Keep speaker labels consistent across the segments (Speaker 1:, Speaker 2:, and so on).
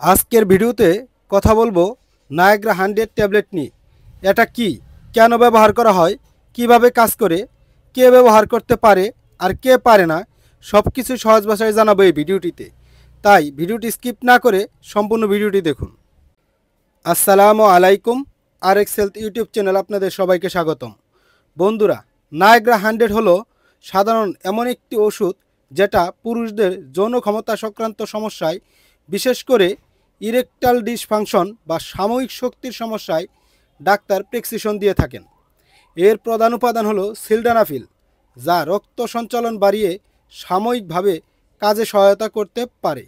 Speaker 1: আজকের ভিডিওতে কথা বলবো নায়াগ্রা 100 ট্যাবলেট নিয়ে। এটা কি, কেন ব্যবহার করা হয়, কিভাবে কাজ করে, কে ব্যবহার করতে পারে আর কে পারে না, সব কিছু সহজ ভাষায় জানাবো এই ভিডিওটিতে। তাই ভিডিওটি স্কিপ না করে সম্পূর্ণ ভিডিওটি দেখুন। আসসালামু আলাইকুম। আর এক্স হেলথ ইউটিউব চ্যানেল আপনাদের সবাইকে স্বাগতম। বন্ধুরা, নায়াগ্রা 100 হলো সাধারণ এমন একটি ওষুধ যেটা পুরুষদের যৌন ক্ষমতা সংক্রান্ত সমস্যায়, বিশেষ করে ইরেকটাল ডিসফাংশন বা সাময়িক শক্তির সমস্যায় ডাক্তার প্রেসক্রিপশন দিয়ে থাকেন। এর প্রধান উপাদান হলো সিলডানাফিল, যা রক্ত সঞ্চালন বাড়িয়ে সাময়িকভাবে কাজে সহায়তা করতে পারে।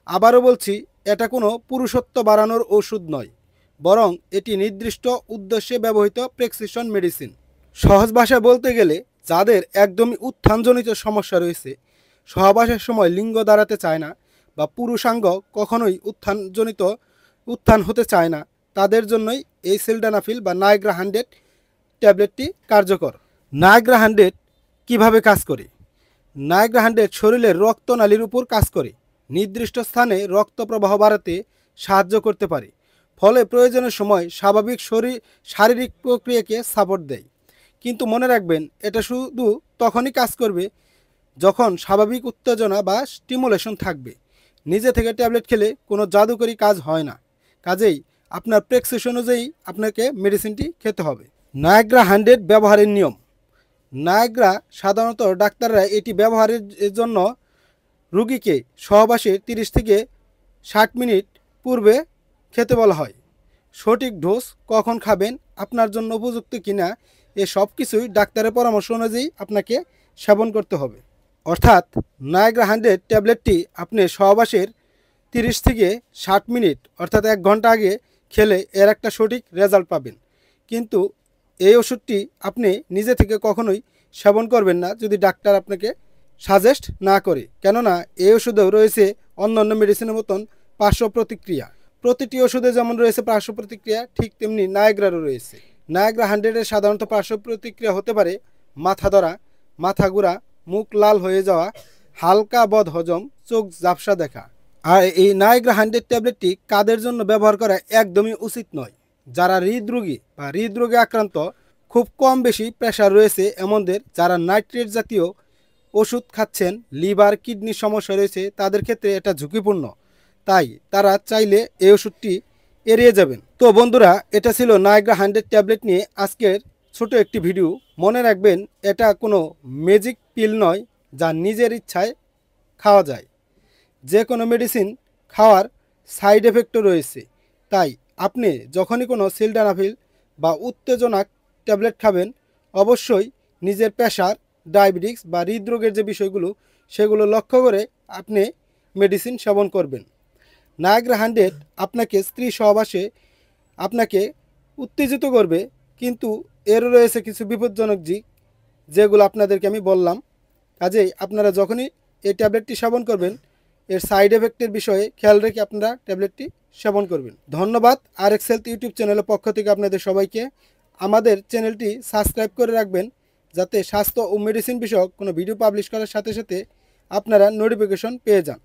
Speaker 1: আবারও বলছি, এটা কোনো পুরুষত্ব বাড়ানোর ওষুধ নয়, বরং এটি নির্দিষ্ট উদ্দেশ্যে ব্যবহৃত প্রেসক্রিপশন মেডিসিন। সহজ ভাষায় বলতে গেলে, যাদের একদমই উত্থানজনিত সমস্যা রয়েছে, সহবাসের সময় লিঙ্গ দাঁড়াতে চায় না বা পুরুষাঙ্গ কখনোই উত্থান হতে চায় না, তাদের জন্যই এই সিলডানাফিল বা নায়াগ্রা 100 ট্যাবলেটটি কার্যকর। নায়াগ্রা 100 কিভাবে কাজ করে? নায়াগ্রা 100 শরীরের রক্তনালীর উপর কাজ করে নির্দিষ্ট স্থানে রক্ত প্রবাহ বাড়াতে সাহায্য করতে পারে, ফলে প্রয়োজনের সময় স্বাভাবিক শারীরিক প্রক্রিয়াকে সাপোর্ট দেয়। কিন্তু মনে রাখবেন, এটা শুধু তখনই কাজ করবে যখন স্বাভাবিক উত্তেজনা বা স্টিমুলেশন থাকবে। নিজে থেকে ট্যাবলেট খেলে কোনো জাদুকরি কাজ হয় না, কাজেই আপনার প্রেসক্রিপশন অনুযায়ী আপনাকে মেডিসিনটি খেতে হবে। নায়াগ্রা 100 ব্যবহারের নিয়ম। নায়াগ্রা সাধারণত ডাক্তাররা এটি ব্যবহারের জন্য রোগীকে সহবাসের 30 থেকে 60 মিনিট পূর্বে খেতে বলা হয়। সঠিক ডোজ, কখন খাবেন, আপনার জন্য উপযুক্ত কিনা, এ সব কিছুই ডাক্তারের পরামর্শ অনুযায়ী আপনাকে সেবন করতে হবে। অর্থাৎ নায়াগ্রা 100 ট্যাবলেটটি আপনি সহবাসের 30 থেকে 60 মিনিট অর্থাৎ 1 ঘন্টা আগে খেলে এর একটা সঠিক রেজাল্ট পাবেন। কিন্তু এই ওষুধটি আপনি নিজে থেকে কখনোই সেবন করবেন না যদি ডাক্তার আপনাকে সাজেস্ট না করে, কেননা এই ওষুধেও রয়েছে অন্যান্য মেডিসিনের মতন পার্শ্ব প্রতিক্রিয়া। প্রতিটি ওষুধে যেমন রয়েছে পার্শ্ব প্রতিক্রিয়া, ঠিক তেমনি নায়াগ্রারও রয়েছে। নায়াগ্রা 100-এর সাধারণত পার্শ্ব প্রতিক্রিয়া হতে পারে মাথা ধরা, মাথা ঘোরা, মুখ লাল হয়ে যাওয়া, হালকা বদ হজম, চোখ ঝাপসা দেখা। আর এই নায়াগ্রা 100 ট্যাবলেটটি কাদের জন্য ব্যবহার করা একদমই উচিত নয়। যারা হৃদরোগী বা হৃদরোগে আক্রান্ত, খুব কম বেশি প্রেশার রয়েছে এমনদের, যারা নাইট্রেট জাতীয় ওষুধ খাচ্ছেন, লিভার কিডনির সমস্যা রয়েছে, তাদের ক্ষেত্রে এটা ঝুঁকিপূর্ণ। তাই তারা চাইলে এই ওষুধটি এড়িয়ে যাবেন। তো বন্ধুরা, এটা ছিল নায়াগ্রা 100 ট্যাবলেট নিয়ে আজকের ছোট একটি ভিডিও। মনে রাখবেন, এটা কোনো ম্যাজিক পিল নয় যা নিজের ইচ্ছায় খাওয়া যায়। যে কোনো মেডিসিন খাওয়ার সাইড এফেক্টও রয়েছে। তাই আপনি যখনই কোনো সিলডানাফিল বা উত্তেজনক ট্যাবলেট খাবেন, অবশ্যই নিজের প্রেশার, ডায়াবেটিস বা হৃদরোগের যে বিষয়গুলো, সেগুলো লক্ষ্য করে আপনি মেডিসিন সেবন করবেন। নায়াগ্রা 100 আপনাকে স্ত্রী সহবাসে আপনাকে উত্তেজিত করবে, কিন্তু এরও রয়েছে কিছু বিপজ্জনক দিক, যেগুলো আপনাদেরকে আমি বললাম। কাজেই আপনারা যখনই এই ট্যাবলেটটি সেবন করবেন, এর সাইড এফেক্টের বিষয়ে খেয়াল রেখে আপনারা ট্যাবলেটটি সেবন করবেন। ধন্যবাদ। আর এক্স হেলথ ইউটিউব চ্যানেলের পক্ষ থেকে আপনাদের সবাইকে। আমাদের চ্যানেলটি সাবস্ক্রাইব করে রাখবেন, যাতে স্বাস্থ্য ও মেডিসিন বিষয়ক কোনো ভিডিও পাবলিশ করার সাথে সাথে আপনারা নোটিফিকেশন পেয়ে যান।